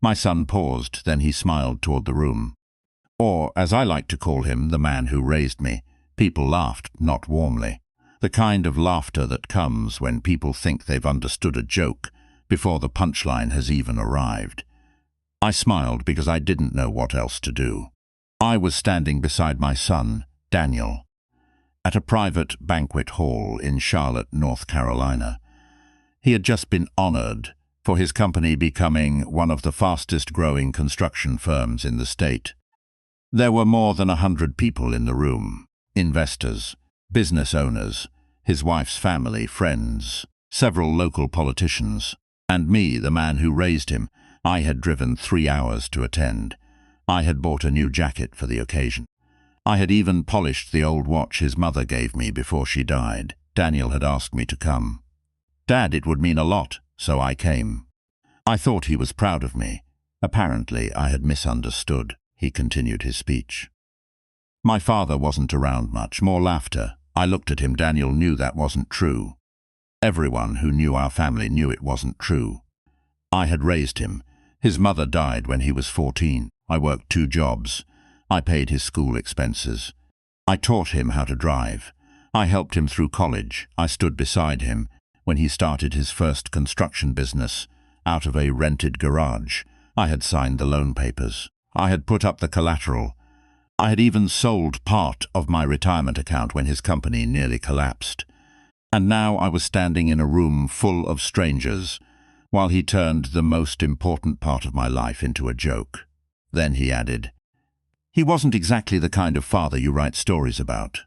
My son paused, then he smiled toward the room. Or, as I like to call him, the man who raised me. People laughed, not warmly. The kind of laughter that comes when people think they've understood a joke before the punchline has even arrived. I smiled because I didn't know what else to do. I was standing beside my son, Daniel, at a private banquet hall in Charlotte, North Carolina. He had just been honored for his company becoming one of the fastest-growing construction firms in the state. There were more than 100 people in the room: investors, business owners, his wife's family, friends, several local politicians, and me, the man who raised him. I had driven 3 hours to attend. I had bought a new jacket for the occasion. I had even polished the old watch his mother gave me before she died. Daniel had asked me to come. "Dad, it would mean a lot," so I came. I thought he was proud of me. Apparently, I had misunderstood. He continued his speech. My father wasn't around much. More laughter. I looked at him. Daniel knew that wasn't true. Everyone who knew our family knew it wasn't true. I had raised him. His mother died when he was 14. I worked 2 jobs. I paid his school expenses. I taught him how to drive. I helped him through college. I stood beside him when he started his first construction business out of a rented garage. I had signed the loan papers. I had put up the collateral. I had even sold part of my retirement account when his company nearly collapsed. And now I was standing in a room full of strangers while he turned the most important part of my life into a joke. Then he added, "He wasn't exactly the kind of father you write stories about."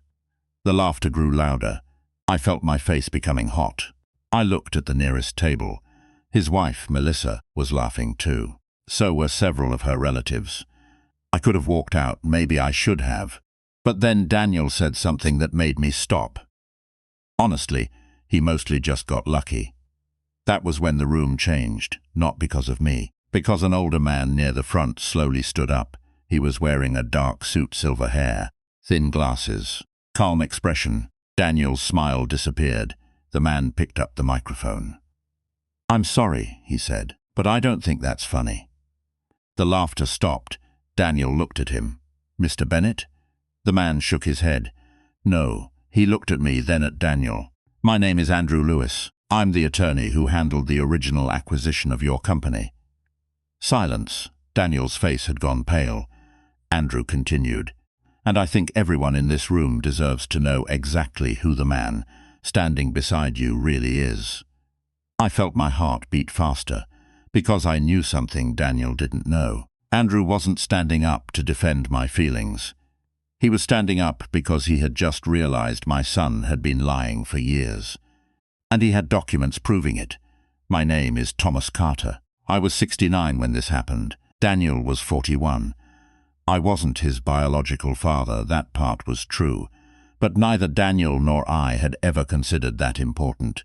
The laughter grew louder. I felt my face becoming hot. I looked at the nearest table. His wife, Melissa, was laughing too. So were several of her relatives. I could have walked out, maybe I should have. But then Daniel said something that made me stop. Honestly, he mostly just got lucky. That was when the room changed, not because of me. Because an older man near the front slowly stood up. He was wearing a dark suit, silver hair, thin glasses, calm expression. Daniel's smile disappeared. The man picked up the microphone. "I'm sorry," he said, "but I don't think that's funny." The laughter stopped. Daniel looked at him. "Mr. Bennett?" The man shook his head. "No." He looked at me, then at Daniel. "My name is Andrew Lewis. I'm the attorney who handled the original acquisition of your company." Silence. Daniel's face had gone pale. Andrew continued, "And I think everyone in this room deserves to know exactly who the man standing beside you really is." I felt my heart beat faster, because I knew something Daniel didn't know. Andrew wasn't standing up to defend my feelings. He was standing up because he had just realized my son had been lying for years. And he had documents proving it. My name is Thomas Carter. I was 69 when this happened. Daniel was 41. I wasn't his biological father, that part was true. But neither Daniel nor I had ever considered that important.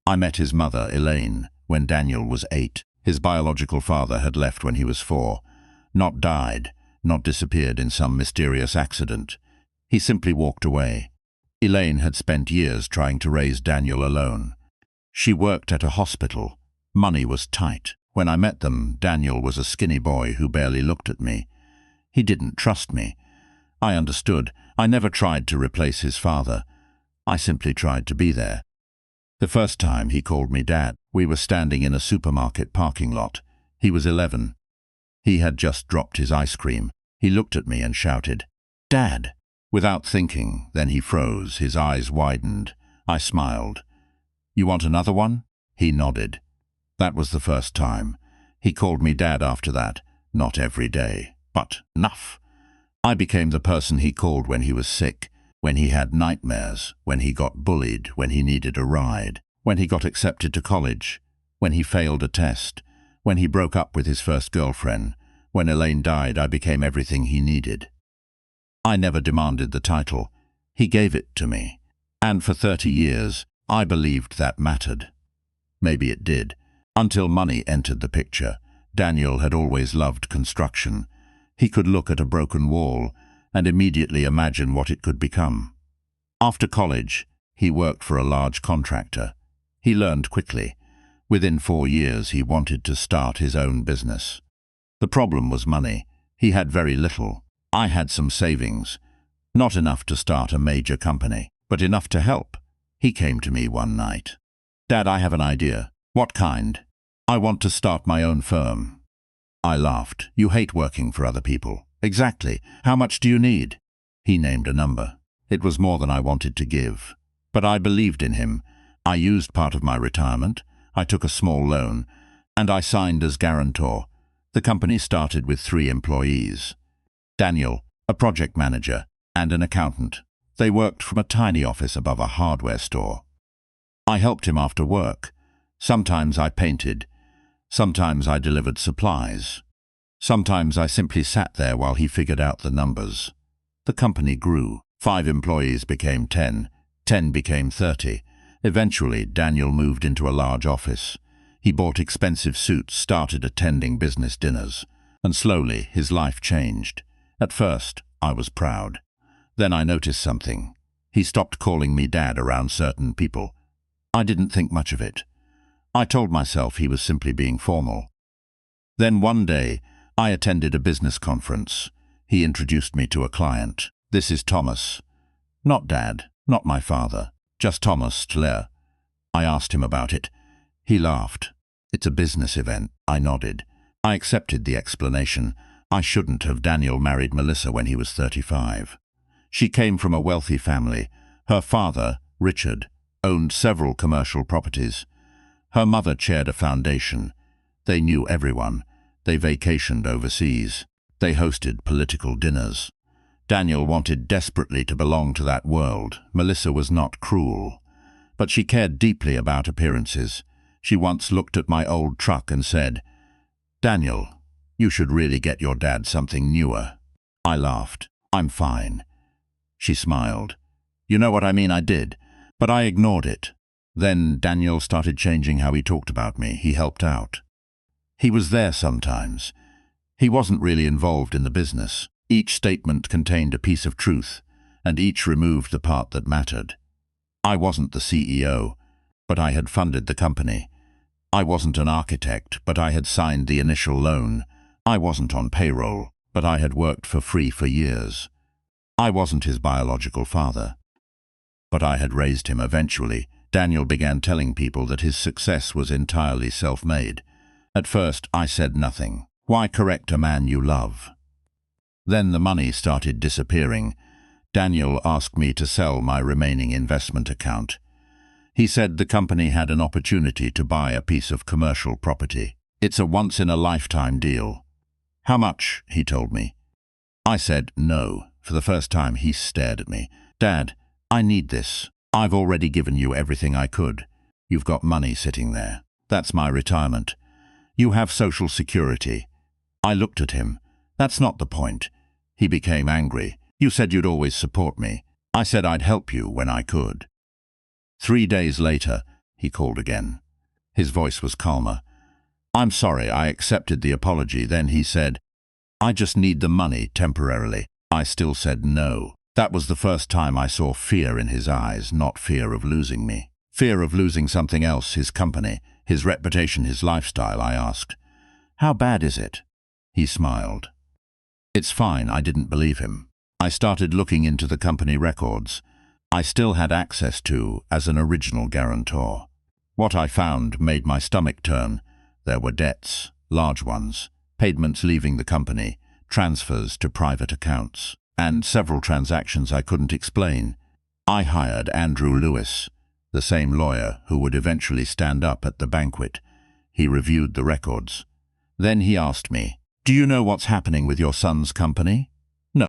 I met his mother, Elaine, when Daniel was 8. His biological father had left when he was 4. Not died, not disappeared in some mysterious accident. He simply walked away. Elaine had spent years trying to raise Daniel alone. She worked at a hospital. Money was tight. When I met them, Daniel was a skinny boy who barely looked at me. He didn't trust me. I understood. I never tried to replace his father. I simply tried to be there. The first time he called me Dad, we were standing in a supermarket parking lot. He was 11. He had just dropped his ice cream. He looked at me and shouted, "Dad!" Without thinking, then he froze, his eyes widened. I smiled. "You want another one?" He nodded. That was the first time. He called me Dad after that. Not every day, but enough. I became the person he called when he was sick, when he had nightmares, when he got bullied, when he needed a ride, when he got accepted to college, when he failed a test, when he broke up with his first girlfriend. When Elaine died, I became everything he needed. I never demanded the title. He gave it to me. And for 30 years, I believed that mattered. Maybe it did. Until money entered the picture. Daniel had always loved construction. He could look at a broken wall and immediately imagine what it could become. After college, he worked for a large contractor. He learned quickly. Within 4 years, he wanted to start his own business. The problem was money. He had very little. I had some savings. Not enough to start a major company, but enough to help. He came to me one night. "Dad, I have an idea." "What kind?" "I want to start my own firm." I laughed. "You hate working for other people." "Exactly. How much do you need?" He named a number. It was more than I wanted to give. But I believed in him. I used part of my retirement. I took a small loan, and I signed as guarantor. The company started with 3 employees. Daniel, a project manager, and an accountant. They worked from a tiny office above a hardware store. I helped him after work. Sometimes I painted. Sometimes I delivered supplies. Sometimes I simply sat there while he figured out the numbers. The company grew. 5 employees became 10. 10 became 30. Eventually, Daniel moved into a large office. He bought expensive suits, started attending business dinners, and slowly his life changed. At first, I was proud. Then I noticed something. He stopped calling me Dad around certain people. I didn't think much of it. I told myself he was simply being formal. Then one day, I attended a business conference. He introduced me to a client. "This is Thomas." "Not Dad, not my father, just Thomas Tler." I asked him about it. He laughed. "It's a business event." I nodded. I accepted the explanation. I shouldn't have. Daniel married Melissa when he was 35. She came from a wealthy family. Her father, Richard, owned several commercial properties. Her mother chaired a foundation. They knew everyone. They vacationed overseas. They hosted political dinners. Daniel wanted desperately to belong to that world. Melissa was not cruel, but she cared deeply about appearances. She once looked at my old truck and said, "Daniel, you should really get your dad something newer." I laughed. "I'm fine." She smiled. "You know what I mean?" I did, but I ignored it. Then Daniel started changing how he talked about me. He helped out. He was there sometimes. He wasn't really involved in the business. Each statement contained a piece of truth, and each removed the part that mattered. I wasn't the CEO, but I had funded the company. I wasn't an architect, but I had signed the initial loan. I wasn't on payroll, but I had worked for free for years. I wasn't his biological father, but I had raised him. Eventually, Daniel began telling people that his success was entirely self-made. At first, I said nothing. Why correct a man you love? Then the money started disappearing. Daniel asked me to sell my remaining investment account. He said the company had an opportunity to buy a piece of commercial property. "It's a once-in-a-lifetime deal." "How much?" he told me. I said no. For the first time, he stared at me. "Dad, I need this. I've already given you everything I could. You've got money sitting there. That's my retirement. You have Social Security." I looked at him. "That's not the point." He became angry. "You said you'd always support me." I said I'd help you when I could. 3 days later, he called again. His voice was calmer. "I'm sorry." I accepted the apology. Then he said, "I just need the money temporarily." I still said no. That was the first time I saw fear in his eyes, not fear of losing me. Fear of losing something else, his company, his reputation, his lifestyle. I asked, "How bad is it?" He smiled. "It's fine." I didn't believe him. I started looking into the company records I still had access to as an original guarantor. What I found made my stomach turn. There were debts, large ones, payments leaving the company, transfers to private accounts, and several transactions I couldn't explain. I hired Andrew Lewis, the same lawyer who would eventually stand up at the banquet. He reviewed the records. Then he asked me, "Do you know what's happening with your son's company?" "No."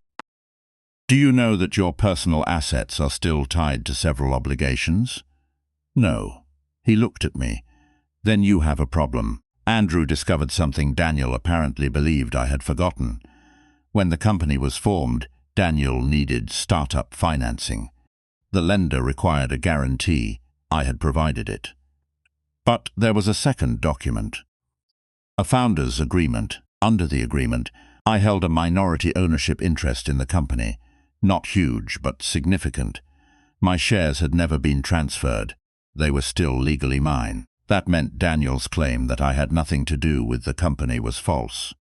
"Do you know that your personal assets are still tied to several obligations?" "No." He looked at me. "Then you have a problem." Andrew discovered something Daniel apparently believed I had forgotten. When the company was formed, Daniel needed startup financing. The lender required a guarantee. I had provided it. But there was a second document, a founder's agreement. Under the agreement, I held a minority ownership interest in the company. Not huge, but significant. My shares had never been transferred. They were still legally mine. That meant Daniel's claim that I had nothing to do with the company was false.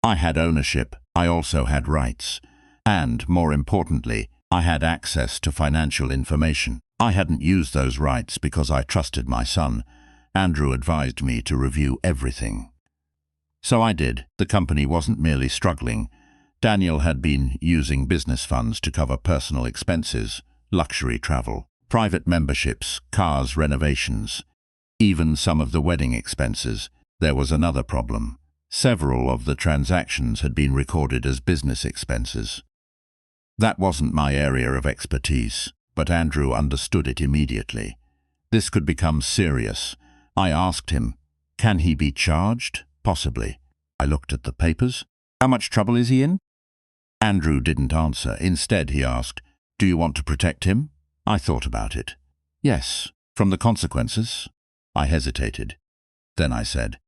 I had ownership, I also had rights. And, more importantly, I had access to financial information. I hadn't used those rights because I trusted my son. Andrew advised me to review everything. So I did. The company wasn't merely struggling. Daniel had been using business funds to cover personal expenses, luxury travel, private memberships, cars, renovations, even some of the wedding expenses. There was another problem. Several of the transactions had been recorded as business expenses. That wasn't my area of expertise, but Andrew understood it immediately. This could become serious. I asked him, "Can he be charged?" "Possibly." I looked at the papers. "How much trouble is he in?" Andrew didn't answer. Instead, he asked, "Do you want to protect him?" I thought about it. "Yes." "From the consequences?" I hesitated. Then I said,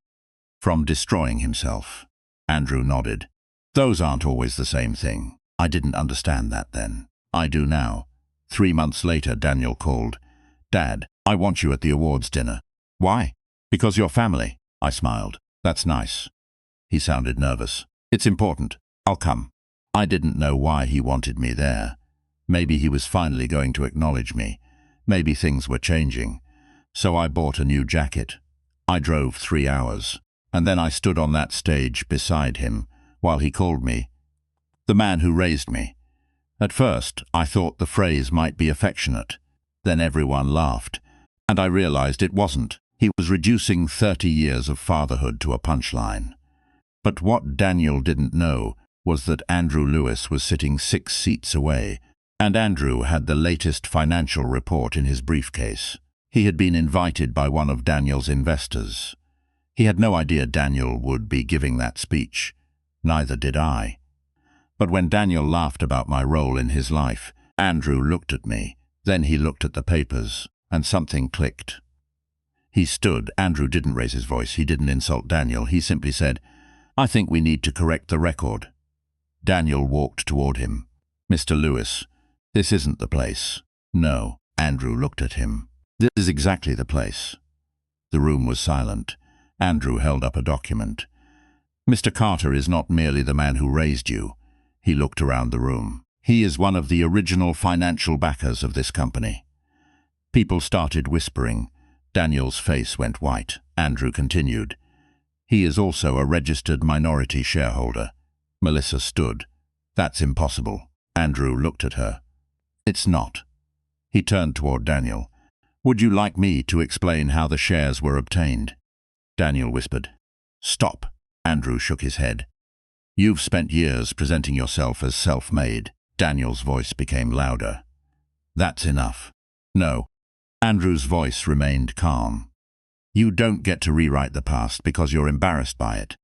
"From destroying himself." Andrew nodded. "Those aren't always the same thing." I didn't understand that then. I do now. 3 months later, Daniel called. "Dad, I want you at the awards dinner." "Why?" "Because you're family." I smiled. "That's nice." He sounded nervous. "It's important. I'll come." I didn't know why he wanted me there. Maybe he was finally going to acknowledge me. Maybe things were changing. So I bought a new jacket. I drove 3 hours, and then I stood on that stage beside him while he called me the man who raised me. At first, I thought the phrase might be affectionate. Then everyone laughed, and I realized it wasn't. He was reducing 30 years of fatherhood to a punchline. But what Daniel didn't know was that Andrew Lewis was sitting 6 seats away, and Andrew had the latest financial report in his briefcase. He had been invited by one of Daniel's investors. He had no idea Daniel would be giving that speech. Neither did I. But when Daniel laughed about my role in his life, Andrew looked at me. Then he looked at the papers, and something clicked. He stood. Andrew didn't raise his voice. He didn't insult Daniel. He simply said, "I think we need to correct the record." Daniel walked toward him. "Mr. Lewis, this isn't the place." "No." Andrew looked at him. "This is exactly the place." The room was silent. Andrew held up a document. "Mr. Carter is not merely the man who raised you." He looked around the room. "He is one of the original financial backers of this company." People started whispering. Daniel's face went white. Andrew continued, "He is also a registered minority shareholder." Melissa stood. "That's impossible." Andrew looked at her. "It's not." He turned toward Daniel. "Would you like me to explain how the shares were obtained?" Daniel whispered. "Stop." Andrew shook his head. "You've spent years presenting yourself as self-made." Daniel's voice became louder. "That's enough." "No." Andrew's voice remained calm. "You don't get to rewrite the past because you're embarrassed by it."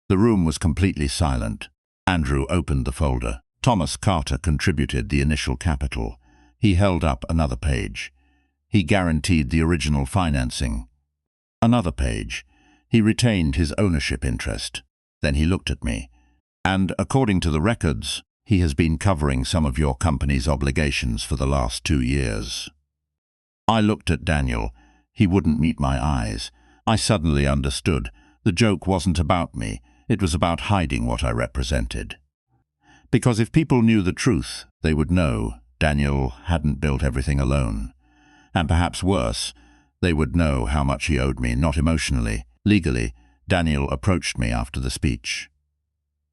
The room was completely silent. Andrew opened the folder. Thomas Carter contributed the initial capital. He held up another page. He guaranteed the original financing. Another page. He retained his ownership interest. Then he looked at me. "And according to the records, he has been covering some of your company's obligations for the last 2 years." I looked at Daniel. He wouldn't meet my eyes. I suddenly understood. The joke wasn't about me. It was about hiding what I represented. Because if people knew the truth, they would know Daniel hadn't built everything alone. And perhaps worse, they would know how much he owed me, not emotionally. Legally, Daniel approached me after the speech.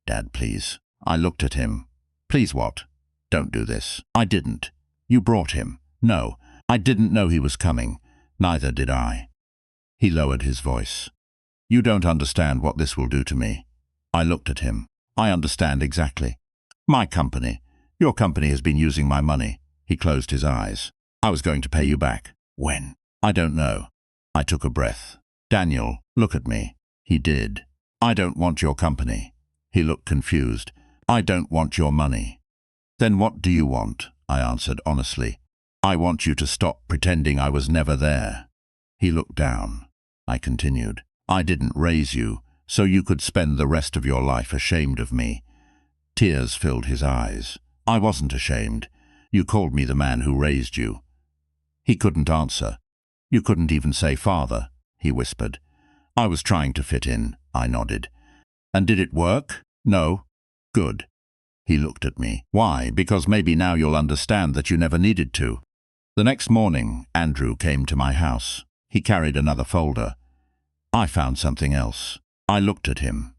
"Dad, please." I looked at him. "Please what?" "Don't do this." "I didn't." "You brought him." "No, I didn't know he was coming." "Neither did I." He lowered his voice. "You don't understand what this will do to me." I looked at him. "I understand exactly. My company. Your company has been using my money." He closed his eyes. "I was going to pay you back." "When?" "I don't know." I took a breath. "Daniel, look at me." He did. "I don't want your company." He looked confused. "I don't want your money." "Then what do you want?" I answered honestly. "I want you to stop pretending I was never there." He looked down. I continued. "I didn't raise you, so you could spend the rest of your life ashamed of me." Tears filled his eyes. "I wasn't ashamed. You called me the man who raised you." He couldn't answer. "You couldn't even say father," he whispered. "I was trying to fit in," I nodded. "And did it work?" No. Good. He looked at me. Why? Because maybe now you'll understand that you never needed to. The next morning, Andrew came to my house. He carried another folder. I found something else. I looked at him.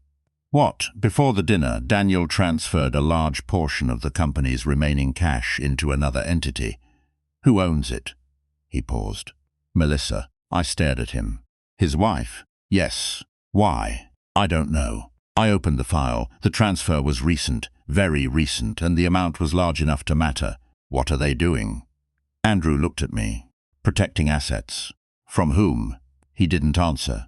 What? Before the dinner, Daniel transferred a large portion of the company's remaining cash into another entity. Who owns it? He paused. Melissa. I stared at him. His wife? Yes. Why? I don't know. I opened the file. The transfer was recent, very recent, and the amount was large enough to matter. What are they doing? Andrew looked at me. Protecting assets. From whom? He didn't answer.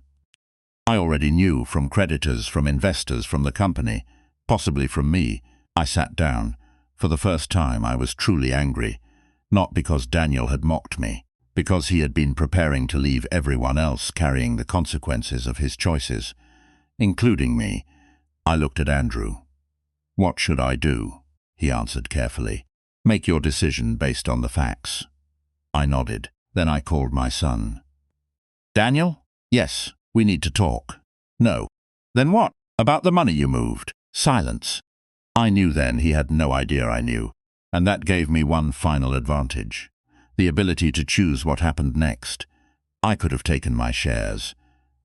I already knew, from creditors, from investors, from the company, possibly from me. I sat down. For the first time I was truly angry, not because Daniel had mocked me, because he had been preparing to leave everyone else carrying the consequences of his choices, including me. I looked at Andrew. What should I do? He answered carefully. Make your decision based on the facts. I nodded. Then I called my son. Daniel? Yes. We need to talk. No. Then what? About the money you moved. Silence. I knew then he had no idea I knew, and that gave me one final advantage. The ability to choose what happened next. I could have taken my shares.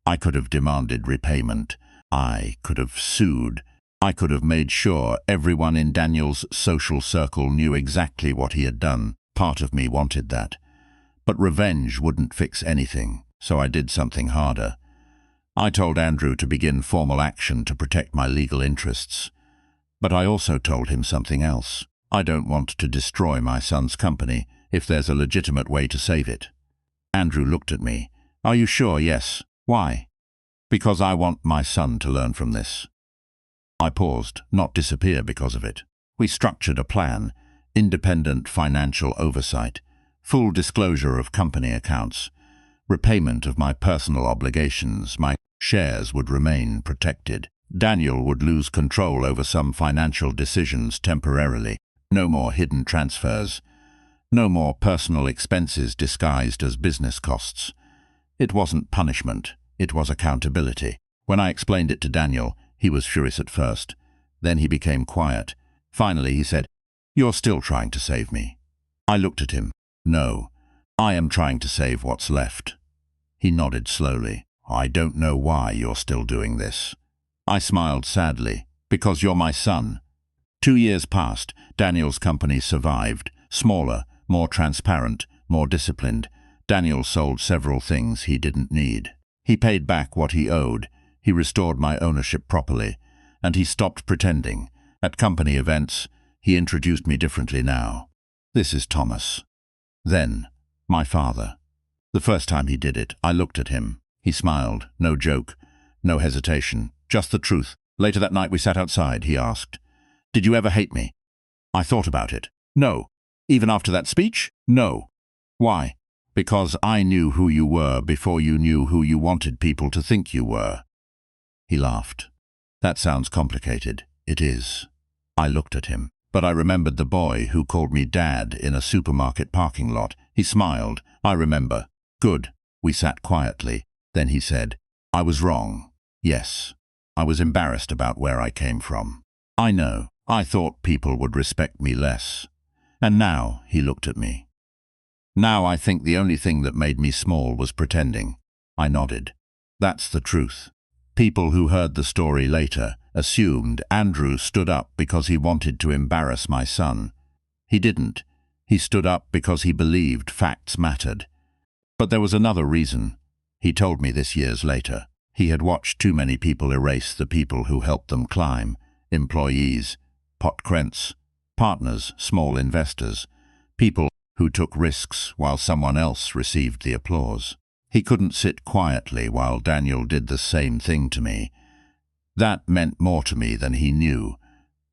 I could have demanded repayment. I could have sued. I could have made sure everyone in Daniel's social circle knew exactly what he had done. Part of me wanted that. But revenge wouldn't fix anything, so I did something harder. I told Andrew to begin formal action to protect my legal interests. But I also told him something else. I don't want to destroy my son's company if there's a legitimate way to save it. Andrew looked at me. Are you sure? Yes. Why? Because I want my son to learn from this. I paused, not disappear because of it. We structured a plan, independent financial oversight, full disclosure of company accounts, repayment of my personal obligations. My shares would remain protected. Daniel would lose control over some financial decisions temporarily. No more hidden transfers. No more personal expenses disguised as business costs. It wasn't punishment. It was accountability. When I explained it to Daniel, he was furious at first. Then he became quiet. Finally, he said, "You're still trying to save me." I looked at him. No, I am trying to save what's left. He nodded slowly. I don't know why you're still doing this. I smiled sadly. Because you're my son. 2 years passed. Daniel's company survived. Smaller, more transparent, more disciplined. Daniel sold several things he didn't need. He paid back what he owed. He restored my ownership properly. And he stopped pretending. At company events, he introduced me differently now. This is Thomas. Then, my father. The first time he did it, I looked at him. He smiled. No joke. No hesitation. Just the truth. Later that night we sat outside. He asked, "Did you ever hate me?" I thought about it. No. Even after that speech? No. Why? Because I knew who you were before you knew who you wanted people to think you were. He laughed. That sounds complicated. It is. I looked at him. But I remembered the boy who called me Dad in a supermarket parking lot. He smiled. I remember. Good. We sat quietly. Then he said, I was wrong. Yes. I was embarrassed about where I came from. I know. I thought people would respect me less. And now, he looked at me. Now I think the only thing that made me small was pretending. I nodded. That's the truth. People who heard the story later assumed Andrew stood up because he wanted to embarrass my son. He didn't. He stood up because he believed facts mattered. But there was another reason. He told me this years later. He had watched too many people erase the people who helped them climb. Employees, potkrents, partners, small investors, people who took risks while someone else received the applause. He couldn't sit quietly while Daniel did the same thing to me. That meant more to me than he knew,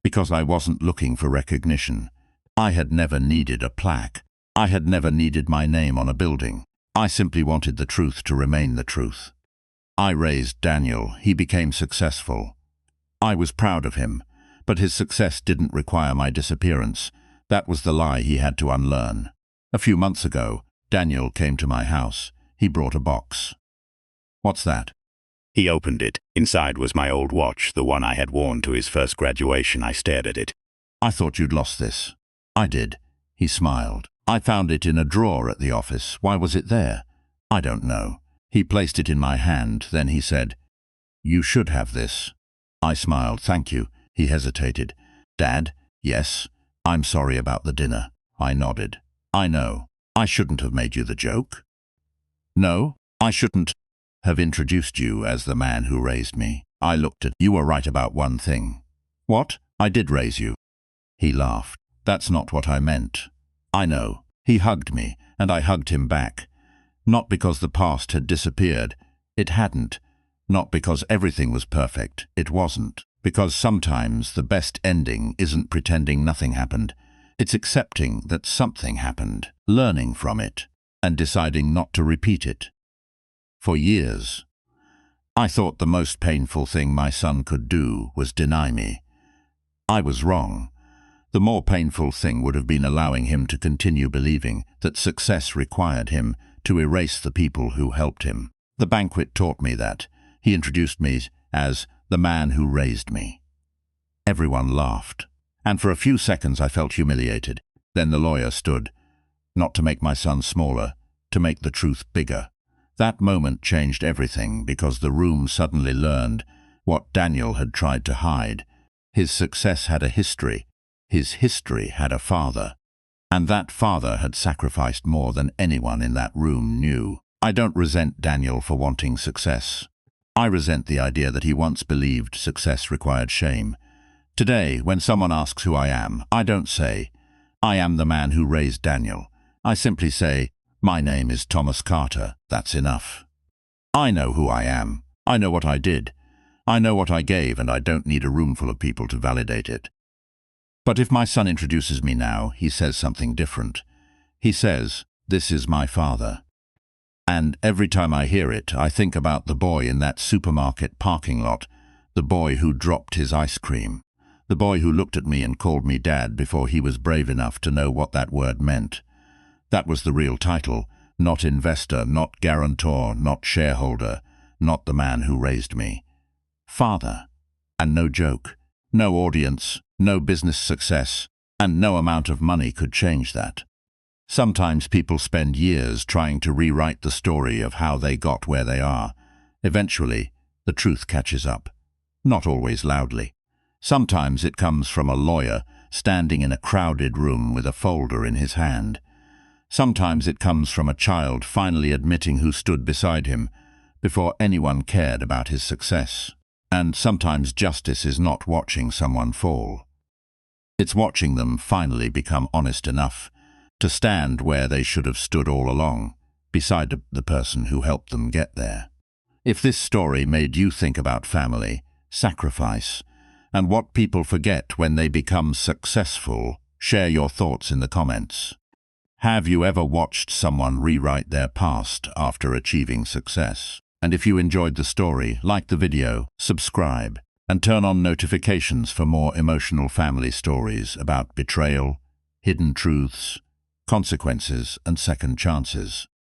because I wasn't looking for recognition. I had never needed a plaque. I had never needed my name on a building. I simply wanted the truth to remain the truth. I raised Daniel. He became successful. I was proud of him, but his success didn't require my disappearance. That was the lie he had to unlearn. A few months ago, Daniel came to my house. He brought a box. What's that? He opened it. Inside was my old watch, the one I had worn to his first graduation. I stared at it. I thought you'd lost this. I did. He smiled. I found it in a drawer at the office. Why was it there? I don't know. He placed it in my hand. Then he said, "You should have this." I smiled. "Thank you." He hesitated. "Dad?" "Yes." "I'm sorry about the dinner." I nodded. "I know. I shouldn't have made you the joke." "No, I shouldn't have introduced you as the man who raised me." I looked at you. "Were right about one thing." "What?" "I did raise you." He laughed. "That's not what I meant." "I know." He hugged me, and I hugged him back. Not because the past had disappeared. It hadn't. Not because everything was perfect. It wasn't. Because sometimes the best ending isn't pretending nothing happened. It's accepting that something happened, learning from it, and deciding not to repeat it. For years, I thought the most painful thing my son could do was deny me. I was wrong. The more painful thing would have been allowing him to continue believing that success required him to erase the people who helped him. The banquet taught me that. He introduced me as the man who raised me. Everyone laughed, and for a few seconds I felt humiliated. Then the lawyer stood, not to make my son smaller, to make the truth bigger. That moment changed everything because the room suddenly learned what Daniel had tried to hide. His success had a history. His history had a father. And that father had sacrificed more than anyone in that room knew. I don't resent Daniel for wanting success. I resent the idea that he once believed success required shame. Today, when someone asks who I am, I don't say, "I am the man who raised Daniel." I simply say, "My name is Thomas Carter." That's enough. I know who I am. I know what I did. I know what I gave, and I don't need a room full of people to validate it. But if my son introduces me now, he says something different. He says, "This is my father." And every time I hear it, I think about the boy in that supermarket parking lot, the boy who dropped his ice cream, the boy who looked at me and called me Dad before he was brave enough to know what that word meant. That was the real title, not investor, not guarantor, not shareholder, not the man who raised me. Father. And no joke, no audience, no business success, and no amount of money could change that. Sometimes people spend years trying to rewrite the story of how they got where they are. Eventually, the truth catches up. Not always loudly. Sometimes it comes from a lawyer standing in a crowded room with a folder in his hand. Sometimes it comes from a child finally admitting who stood beside him before anyone cared about his success. And sometimes justice is not watching someone fall. It's watching them finally become honest enough to stand where they should have stood all along, beside the person who helped them get there. If this story made you think about family, sacrifice, and what people forget when they become successful, share your thoughts in the comments. Have you ever watched someone rewrite their past after achieving success? And if you enjoyed the story, like the video, subscribe, and turn on notifications for more emotional family stories about betrayal, hidden truths, consequences, and second chances.